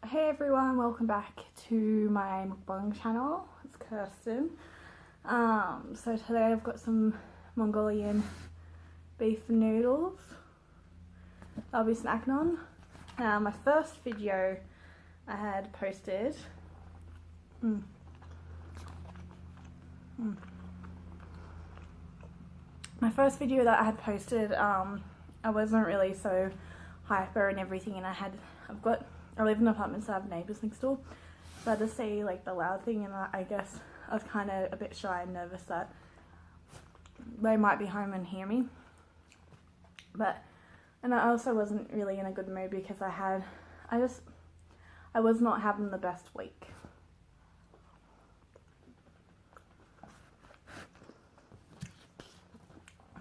Hey everyone, welcome back to my mukbang channel. It's Kirsten. So today I've got some Mongolian beef noodles I'll be snacking on. Now my first video I had posted my first video that I had posted, I wasn't really so hyper and everything, and I live in an apartment, so I have neighbours next door, so I had to say like the loud thing, and I guess I was kind of a bit shy and nervous that they might be home and hear me. And I also wasn't really in a good mood because I was not having the best week.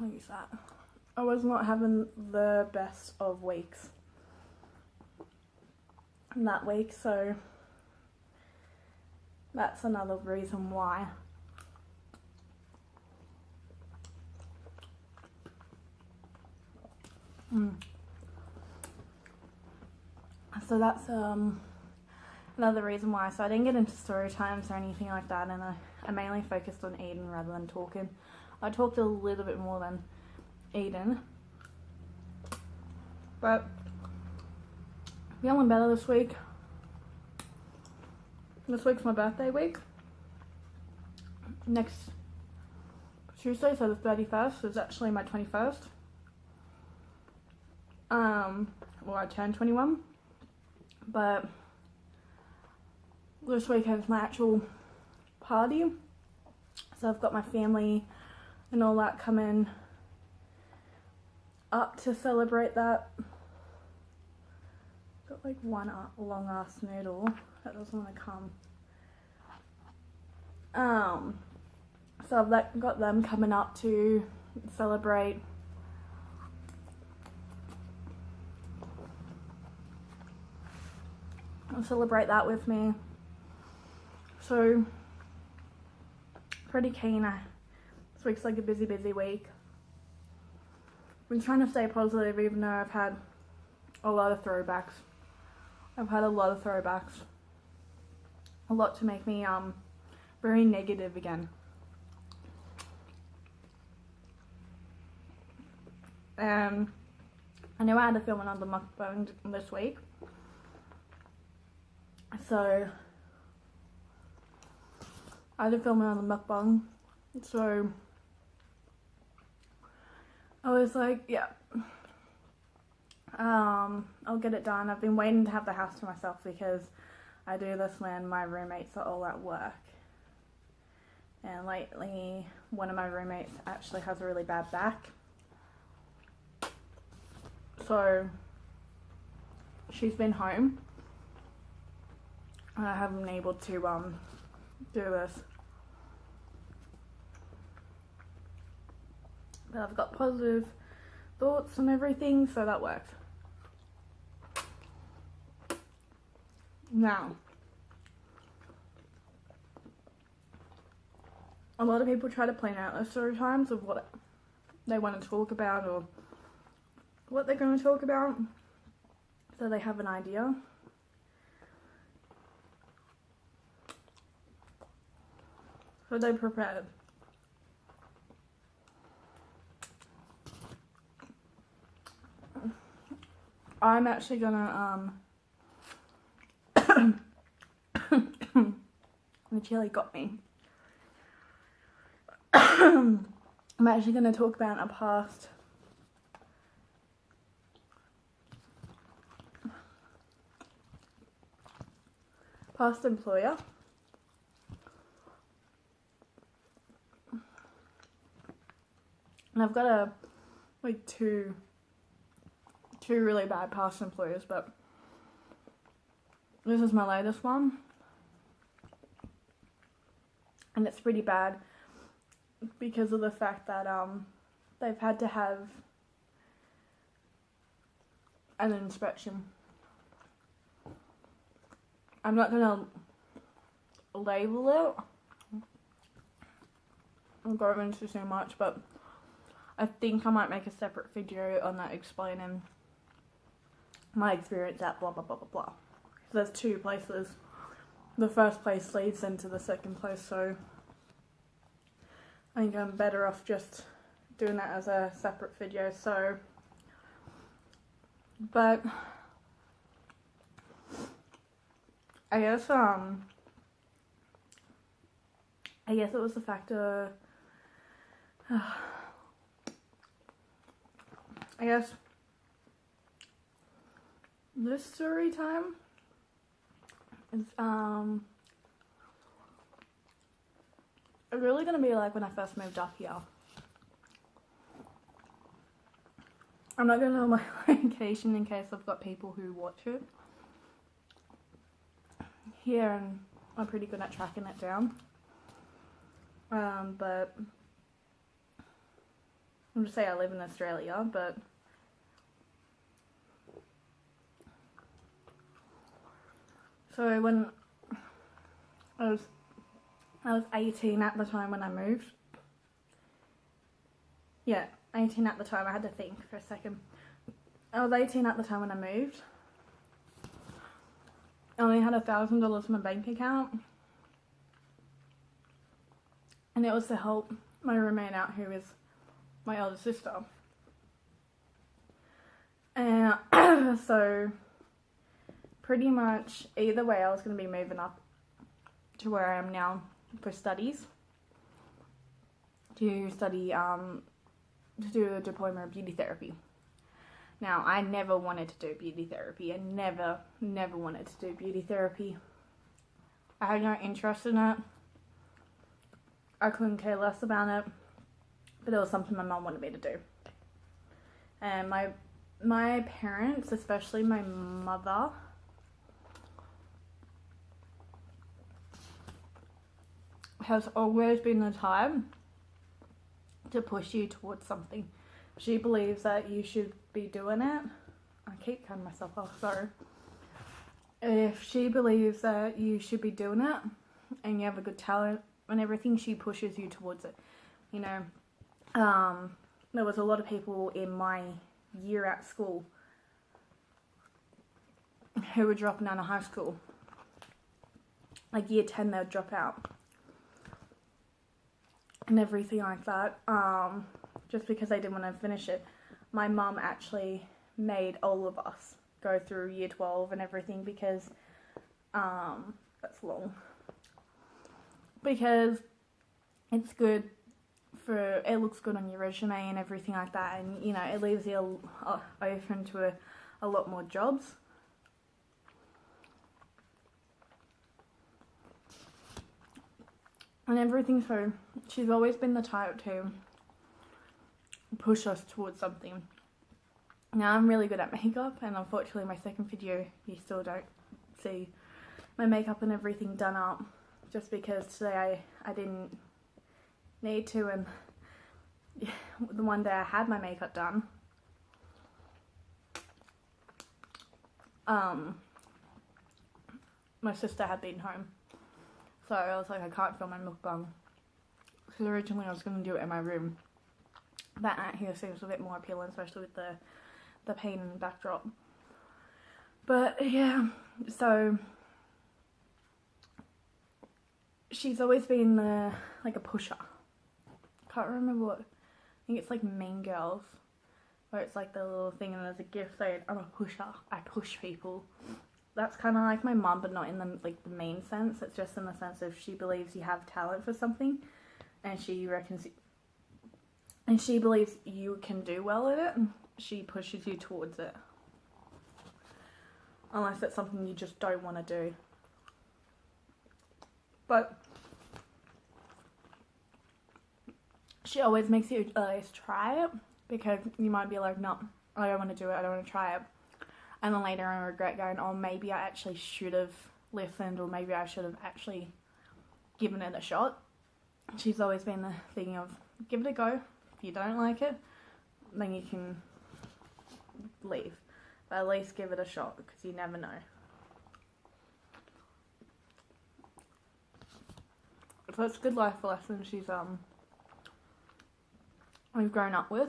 I'll use that. I was not having the best of weeks that week, so that's another reason why. So that's another reason why. So I didn't get into story times or anything like that, and I mainly focused on eating rather than talking. I talked a little bit more than eating, but feeling better this week. This week's my birthday week. Next Tuesday, so the 31st, is actually my 21st. Well, I turned 21, but this weekend's my actual party. So I've got my family and all that coming up to celebrate that. Got like one long ass noodle that doesn't want to come. So I've got them coming up to celebrate. I'll celebrate that with me. So pretty keen. This week's like a busy week. Been trying to stay positive even though I've had a lot of throwbacks. A lot to make me very negative again. I knew I had to film another mukbang this week, so I had to film another mukbang. So I was like, yeah, I'll get it done. I've been waiting to have the house to myself because I do this when my roommates are all at work. And lately, one of my roommates actually has a really bad back. So she's been home. And I haven't been able to do this. But I've got positive thoughts and everything, so that works. Now, a lot of people try to plan out their story times of what they want to talk about or what they're going to talk about, so they have an idea. So they're prepared. I'm actually gonna the chili got me. I'm actually gonna talk about a past employer. And I've got two really bad past employers, but this is my latest one. And it's pretty bad because of the fact that they've had to have an inspection. I'm not gonna label it. I'll go into too much, but I think I might make a separate video on that explaining my experience at blah blah blah blah blah. there's two places. The first place leads into the second place, so I think I'm better off just doing that as a separate video. So, but I guess it was the factor. I guess this story time is really gonna be like when I first moved up here. I'm not gonna know my location in case I've got people who watch it here, and I'm pretty good at tracking it down. But I'll just say I live in Australia, but so when I was 18 at the time when I moved. Yeah, 18 at the time. I had to think for a second. I was 18 at the time when I moved. I only had $1,000 in my bank account, and it was to help my roommate out, who is my older sister. And so pretty much either way I was going to be moving up to where I am now for studies, to study to do a diploma of beauty therapy. Now, I never wanted to do beauty therapy. I never wanted to do beauty therapy. I had no interest in it. I couldn't care less about it, but it was something my mum wanted me to do. And my parents, especially my mother, has always been the type to push you towards something. She believes that you should be doing it. I keep cutting myself off, sorry. If she believes that you should be doing it and you have a good talent and everything, she pushes you towards it. You know, there was a lot of people in my year at school who were dropping out of high school. Like year 10, they would drop out and everything like that, just because they didn't want to finish it. My mum actually made all of us go through year 12 and everything because, that's long, because it's good for, it looks good on your resume and everything like that, and you know, it leaves you open to a lot more jobs. And everything, so she's always been the type to push us towards something. Now, I'm really good at makeup, and unfortunately my second video you still don't see my makeup and everything done up, just because today I didn't need to, and the one day I had my makeup done, my sister had been home. So I was like, I can't film my mukbang, because originally I was going to do it in my room. That night here seems a bit more appealing, especially with the paint and backdrop. But yeah, so she's always been like a pusher. Can't remember what, I think it's like Mean Girls, where it's like the little thing and there's a gift saying, I'm a pusher, I push people. That's kind of like my mum, but not in the the mean sense. It's just in the sense of she believes you have talent for something, and she reckons, and she believes you can do well at it, and she pushes you towards it. Unless it's something you just don't want to do. But she always makes you at least try it, because you might be like, no, I don't want to do it, I don't want to try it. And then later I regret going, oh, maybe I actually should have listened, or maybe I should have actually given it a shot. She's always been the thing of, give it a go. If you don't like it, then you can leave. But at least give it a shot, because you never know. So it's a good life lesson we've grown up with.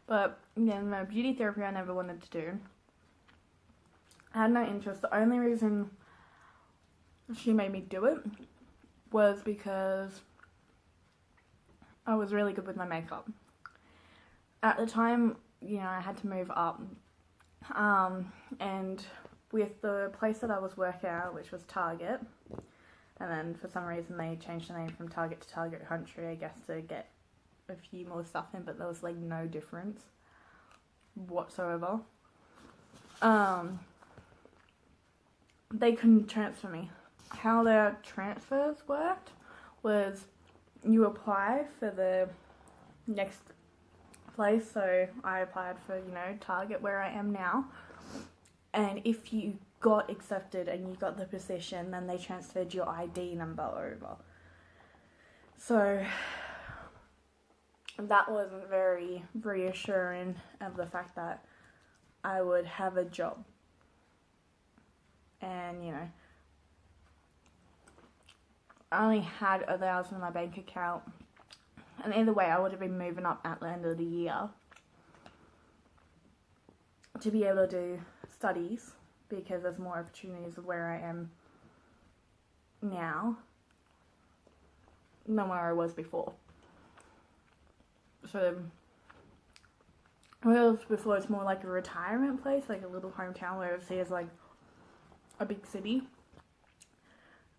But yeah, no, beauty therapy I never wanted to do. I had no interest. The only reason she made me do it was because I was really good with my makeup. At the time, you know, I had to move up, and with the place that I was working at, which was Target, and then for some reason they changed the name from Target to Target Country, I guess, to get a few more stuff in, but there was like no difference whatsoever. They couldn't transfer me. How their transfers worked was you apply for the next place, so I applied for, you know, Target where I am now, and if you got accepted and you got the position, then they transferred your ID number over. So that wasn't very reassuring of the fact that I would have a job. And, you know, I only had $1,000 in my bank account. And either way, I would have been moving up at the end of the year to be able to do studies, because there's more opportunities of where I am now than where I was before. So, where I was before, it's more like a retirement place, like a little hometown, where it's like a big city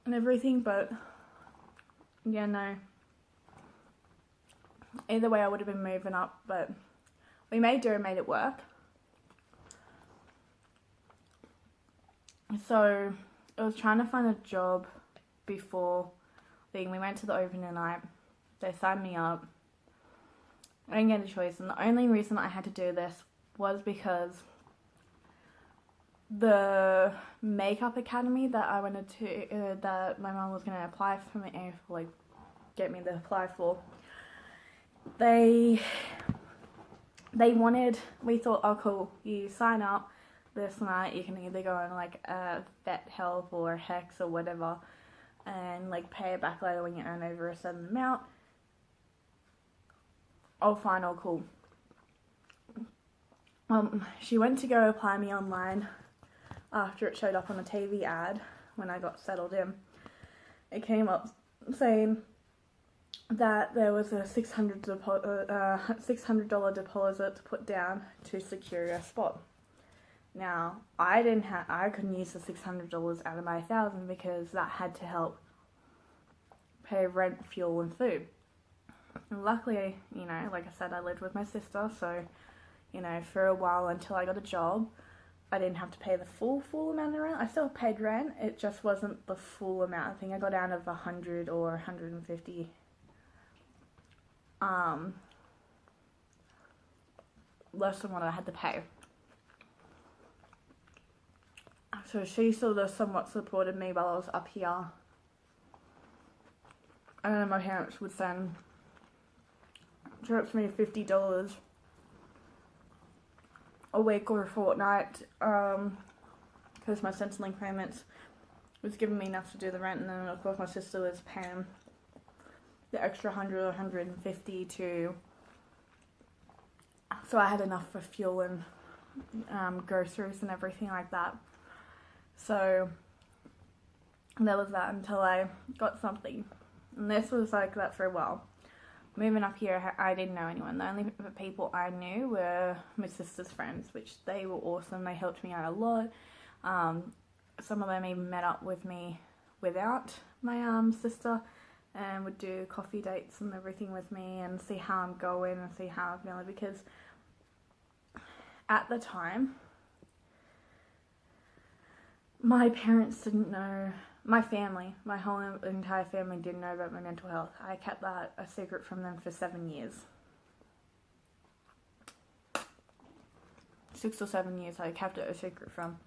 and everything, but yeah, no. Either way, I would have been moving up, but we made it work. So I was trying to find a job before we went to the opening night. They signed me up. I didn't get a choice, and the only reason I had to do this was because the makeup academy that I wanted to, that my mum was going to apply for me, like get me to apply for, they wanted, we thought, oh cool, you sign up this night, you can either go on like a Vet Health or Hex or whatever, and like pay it back later when you earn over a certain amount. Oh fine, oh cool. She went to go apply me online after it showed up on a TV ad when I got settled in. It came up saying that there was a $600 deposit to put down to secure a spot. Now, I couldn't use the $600 out of my $1,000 because that had to help pay rent, fuel and food. And luckily, you know, like I said, I lived with my sister, so, you know, for a while until I got a job, I didn't have to pay the full amount of rent. I still paid rent, it just wasn't the full amount. I think I got out of 100 or 150. Less than what I had to pay. So she sort of somewhat supported me while I was up here. And then my parents would send me $50 a week or a fortnight, because my Centrelink payments was giving me enough to do the rent, and then of course my sister was paying the extra 100 or 150 to, so I had enough for fuel and groceries and everything like that. So there was that until I got something, and this was like that for a while. Moving up here, I didn't know anyone. The only people I knew were my sister's friends, which they were awesome. They helped me out a lot. Some of them even met up with me without my sister and would do coffee dates and everything with me and see how I'm going and see how I'm feeling, because at the time, my parents didn't know, my family, my whole entire family didn't know about my mental health. I kept that a secret from them for 7 years. 6 or 7 years I kept it a secret from.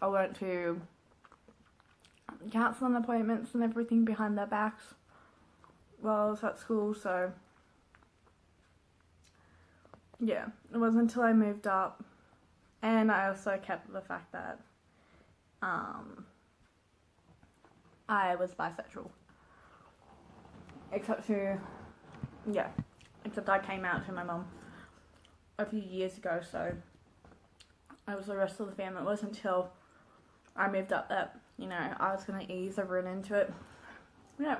I went to counselling appointments and everything behind their backs while I was at school, so yeah, it wasn't until I moved up, and I also kept the fact that I was bisexual. Except I came out to my mum a few years ago, so I was the rest of the family. It wasn't until I moved up that, you know, I was going to ease everyone into it. Yeah.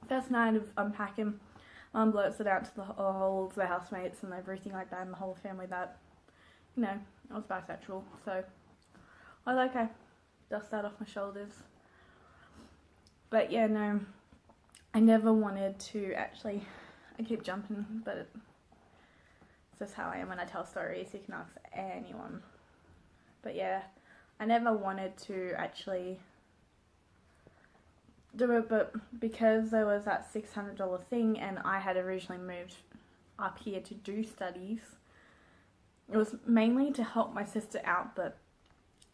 First night of unpacking, Mum blurts it out to the whole of the housemates and everything like that, and the whole family that, you know, I was bisexual. So I was like, okay, dust that off my shoulders. But yeah, no, I never wanted to actually, I keep jumping, but it's just how I am when I tell stories. You can ask anyone. But yeah, I never wanted to actually do it, but because there was that $600 thing and I had originally moved up here to do studies, it was mainly to help my sister out, but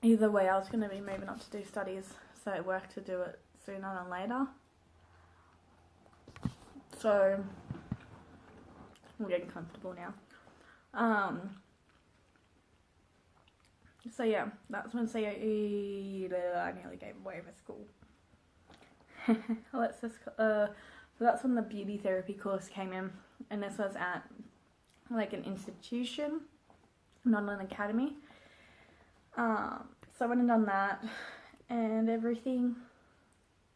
either way I was going to be moving up to do studies, so it worked to do it sooner than later. So I'm getting comfortable now. So yeah, that's when I nearly gave away my school. Let's just, so that's when the beauty therapy course came in, and this was at like an institution, not an academy. So I went and done that and everything,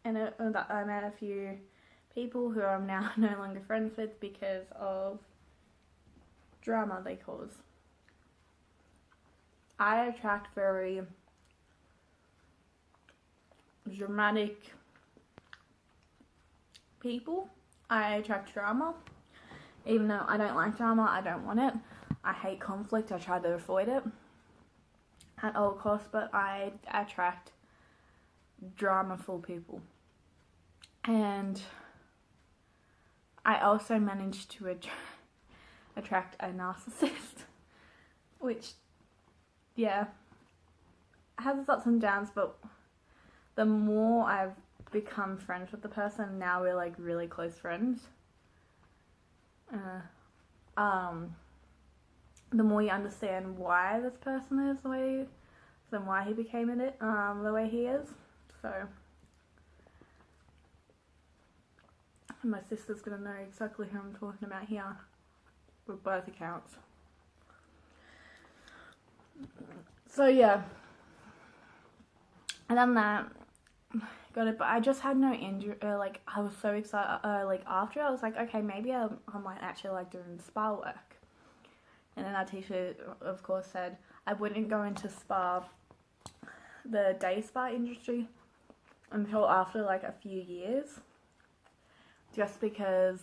and I met a few people who I'm now no longer friends with because of drama they cause. I attract very dramatic people. I attract drama. Even though I don't like drama, I don't want it. I hate conflict. I try to avoid it at all costs, but I attract drama-full people. And I also managed to attract a narcissist, which, yeah, has its ups and downs, but the more I've become friends with the person, now we're like really close friends. The more you understand why this person is the way, then why he became the way he is. So my sister's gonna know exactly who I'm talking about here with both accounts. So yeah, and then that got it, but I just had no injury. Like I was so excited. Like after, I was like, okay, maybe I might actually like doing spa work. And then our teacher, of course, said I wouldn't go into the day spa industry, until after like a few years, just because,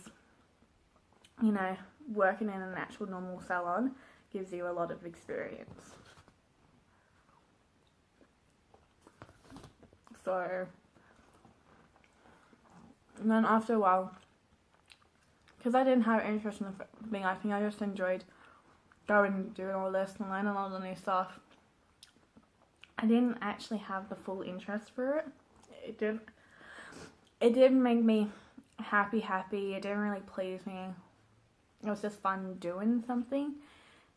you know, working in an actual normal salon gives you a lot of experience. So, and then after a while, because I didn't have interest in being acting, I just enjoyed going and doing all this and learning all the new stuff. I didn't actually have the full interest for it. It didn't make me happy. It didn't really please me. It was just fun doing something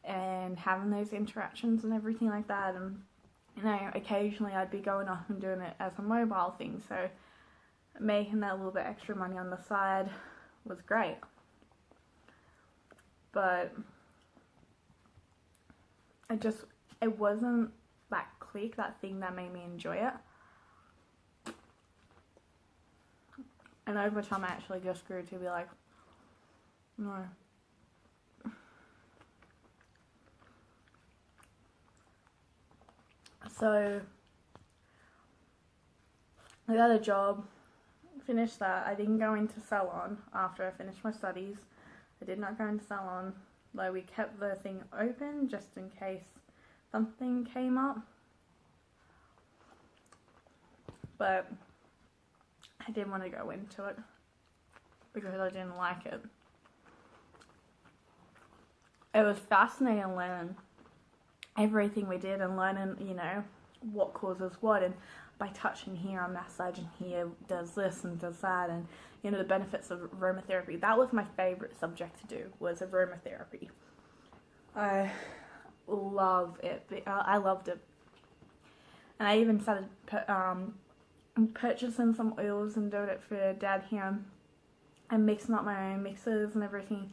and having those interactions and everything like that. And, you know, occasionally I'd be going off and doing it as a mobile thing, so making that little bit extra money on the side was great. But it wasn't that click, that thing that made me enjoy it. And over time I actually just grew to be like, no. So I got a job, finished that. I didn't go into salon after I finished my studies. I did not go into salon, though we kept the thing open just in case something came up. But I didn't want to go into it because I didn't like it. It was fascinating learning everything we did and learning, you know, what causes what, and by touching here, I'm massaging here, does this and does that, and, you know, the benefits of aromatherapy. That was my favourite subject to do, was aromatherapy. I love it. I loved it. And I even started purchasing some oils and doing it for Dad here and mixing up my own mixes and everything.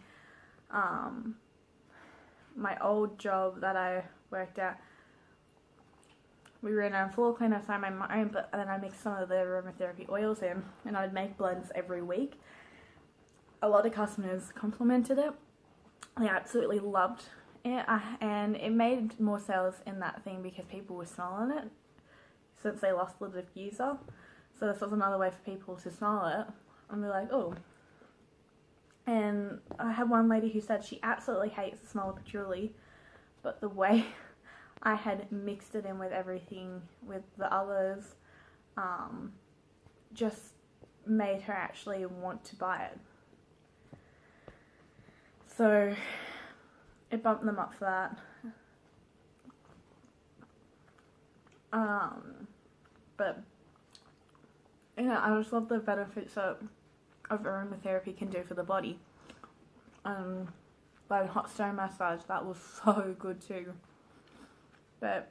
My old job that I worked at, we ran a floor cleaner, so I made my own, but then I mixed some of the aromatherapy oils in, and I'd make blends every week. A lot of customers complimented it. They absolutely loved it, and it made more sales in that thing because people were smelling it since they lost a little diffuser. So this was another way for people to smell it and be like, oh. And I had one lady who said she absolutely hates the smell of patchouli, but the way I had mixed it in with everything with the others just made her actually want to buy it. So it bumped them up for that. But you know, I just love the benefits of aromatherapy can do for the body. Like hot stone massage, that was so good too. But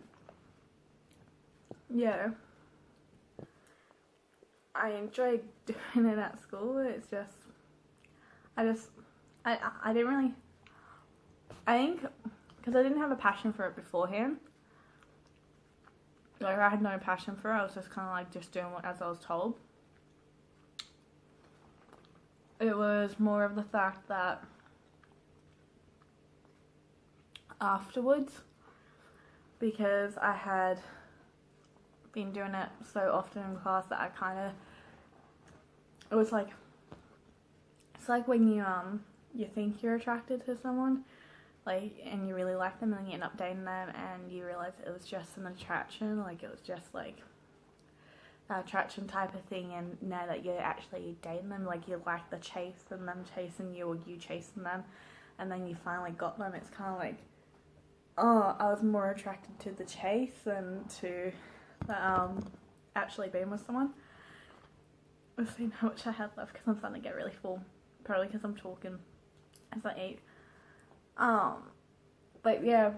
yeah, I enjoyed doing it at school. It's just, I didn't really, I think, because I didn't have a passion for it beforehand. Like, I had no passion for it. I was just kind of like just doing what as I was told. It was more of the fact that afterwards, because I had been doing it so often in class that I kind of, it was like, it's like when you think you're attracted to someone, like, and you really like them, and then you end up dating them and you realize it was just an attraction, like it was just like an attraction type of thing, and now that you're actually dating them, like you like the chase and them chasing you, or you chasing them, and then you finally got them, it's kind of like, oh, I was more attracted to the chase than to the, actually being with someone. Let's see how much I have left because I'm starting to get really full. Probably because I'm talking as I eat. But yeah,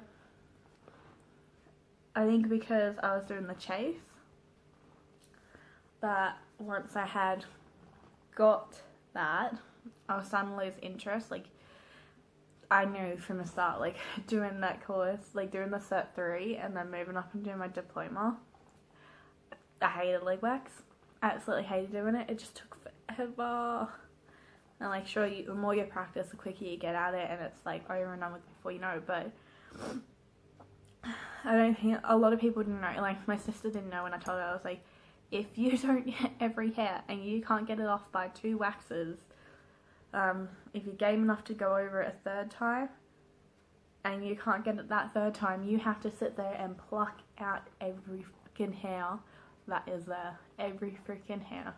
I think because I was doing the chase, that once I had got that, I was starting to lose interest. Like, I knew from the start, like, doing that course, like, doing the Cert 3 and then moving up and doing my diploma, I hated leg wax. I absolutely hated doing it. It just took forever. And, like, sure, the more you practice, the quicker you get at it, and it's, like, over and done with before you know, but I don't think, a lot of people didn't know. Like, my sister didn't know when I told her. I was like, if you don't get every hair and you can't get it off by 2 waxes, if you're game enough to go over it a 3rd time and you can't get it that 3rd time, you have to sit there and pluck out every freaking hair that is there. Every freaking hair.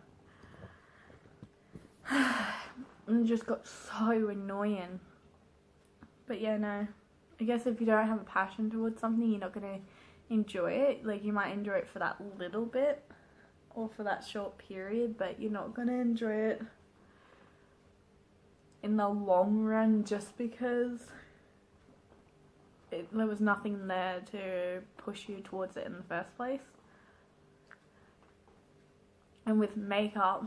And it just got so annoying. But yeah, no. I guess if you don't have a passion towards something, you're not going to enjoy it. Like, you might enjoy it for that little bit or for that short period, but you're not going to enjoy it in the long run just because there was nothing there to push you towards it in the first place. And with makeup,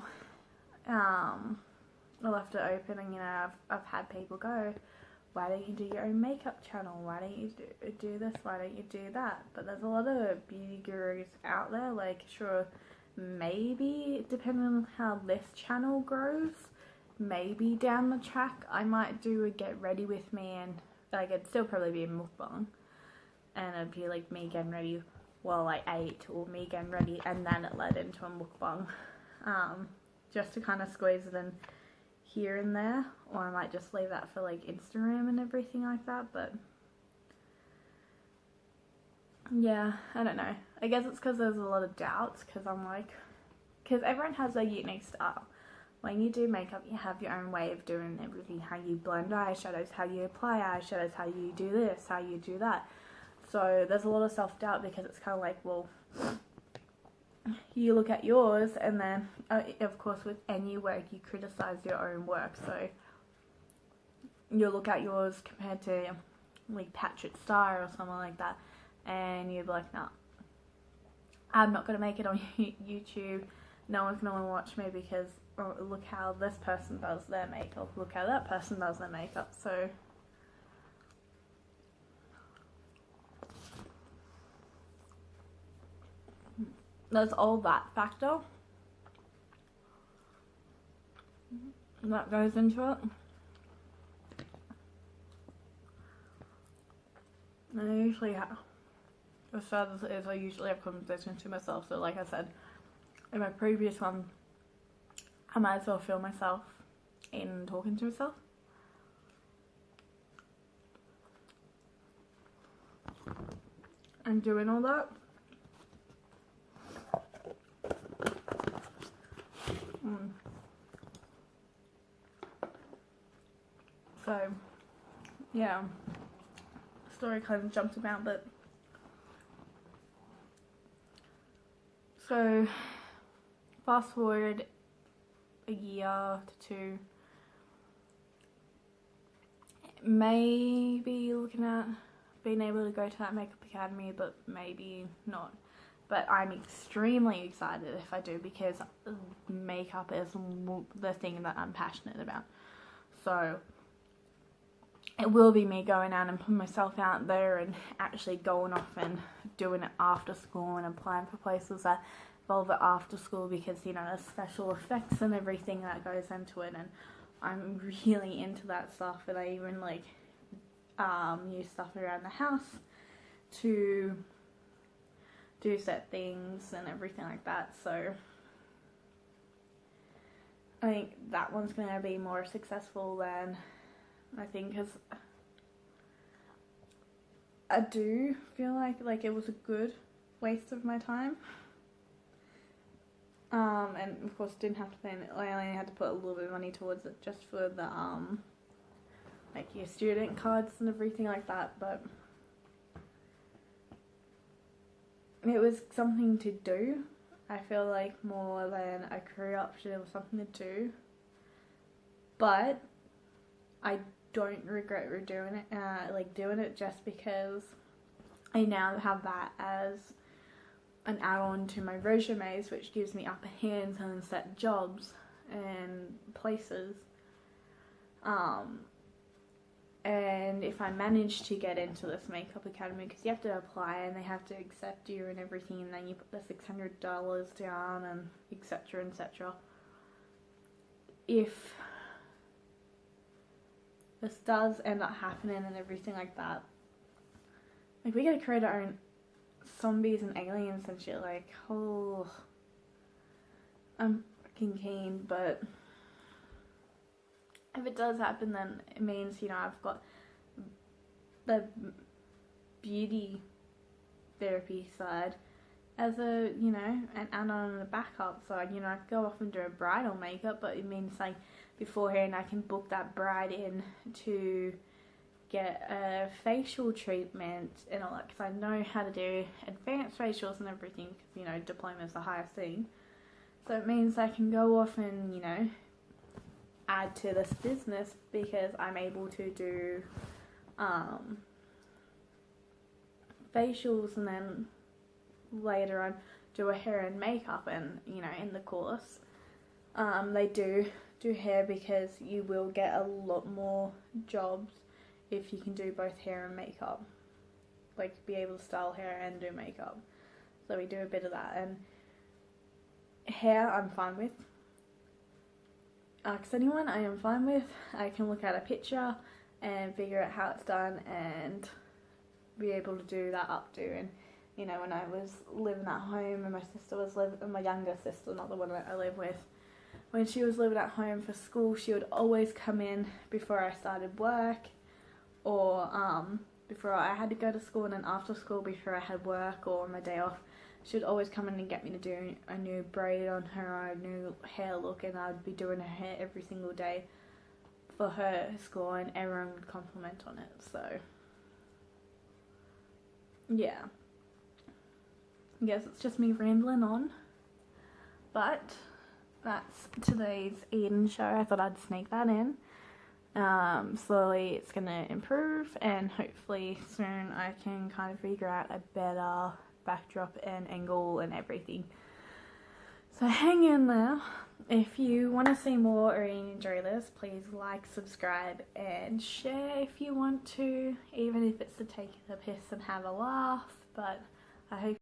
I left it open, and you know, I've had people go, why don't you do your own makeup channel? Why don't you do this? Why don't you do that? But there's a lot of beauty gurus out there. Like, sure, maybe depending on how this channel grows, maybe down the track I might do a get ready with me, and like it'd still probably be a mukbang, and it'd be like me getting ready while I ate, or me getting ready and then it led into a mukbang, just to kind of squeeze it in here and there, or I might just leave that for like Instagram and everything like that. But yeah, I don't know, I guess it's because there's a lot of doubts, because I'm like, because everyone has a unique style. When you do makeup, you have your own way of doing everything, how you blend eyeshadows, how you apply eyeshadows, how you do this, how you do that. So there's a lot of self-doubt, because it's kind of like, well, you look at yours, and then, of course, with any work, you criticize your own work. So you'll look at yours compared to, like, Patrick Star or someone like that, and you'll be like, nah, I'm not going to make it on YouTube. No one's going to want to watch me because, oh, look how this person does their makeup, look how that person does their makeup. So there's all that factor that goes into it. And I usually have, as sad as it is, I usually have conversations to myself. So like I said in my previous one, I might as well feel myself in talking to myself. And doing all that. So, yeah, the story kind of jumped about, but so fast forward a year to two, maybe looking at being able to go to that makeup academy, but maybe not. But I'm extremely excited if I do, because makeup is the thing that I'm passionate about. So it will be me going out and putting myself out there and actually going off and doing it after school and applying for places that involve it after school, because, you know, there's special effects and everything that goes into it, and I'm really into that stuff. And I even like use stuff around the house to do set things and everything like that. So I think that one's going to be more successful than I think, because I do feel like it was a good waste of my time. And of course didn't have to pay, I only had to put a little bit of money towards it just for the like your student cards and everything like that, but it was something to do. I feel like more than a career option, it was something to do. But I don't regret doing it, just because I now have that as an add-on to my resumes, which gives me upper hands on set jobs and places. And if I manage to get into this makeup academy, because you have to apply and they have to accept you and everything, and then you put the $600 down and etc, etc. If this does end up happening and everything like that, like, we gotta create our own zombies and aliens and shit, like, oh, I'm fucking keen. But if it does happen, then it means, you know, I've got the beauty therapy side as a, you know, an add-on and a backup. So, you know, I could go off and do a bridal makeup, but it means, like, beforehand I can book that bride in to get a facial treatment and all that, because I know how to do advanced facials and everything, because, you know, diploma is the highest thing. So it means I can go off and, you know, add to this business, because I'm able to do facials, and then later on do a hair and makeup. And, you know, in the course they do hair, because you will get a lot more jobs if you can do both hair and makeup, like be able to style hair and do makeup. So we do a bit of that. And hair I'm fine with. Ask anyone, I am fine with. I can look at a picture and figure out how it's done and be able to do that updo. And, you know, when I was living at home and my sister was living, my younger sister, not the one that I live with, when she was living at home for school, she would always come in before I started work, or before I had to go to school, and then after school before I had work or my day off. She would always come in and get me to do a new braid on her, a new hair look, and I would be doing her hair every single day for her school, and everyone would compliment on it. So, yeah. I guess it's just me rambling on. But that's today's Eden show. I thought I'd sneak that in. Slowly it's going to improve, and hopefully soon I can kind of figure out a better backdrop and angle and everything. So hang in there. If you want to see more or you enjoy this, please like, subscribe and share if you want to, even if it's to take the piss and have a laugh. But I hope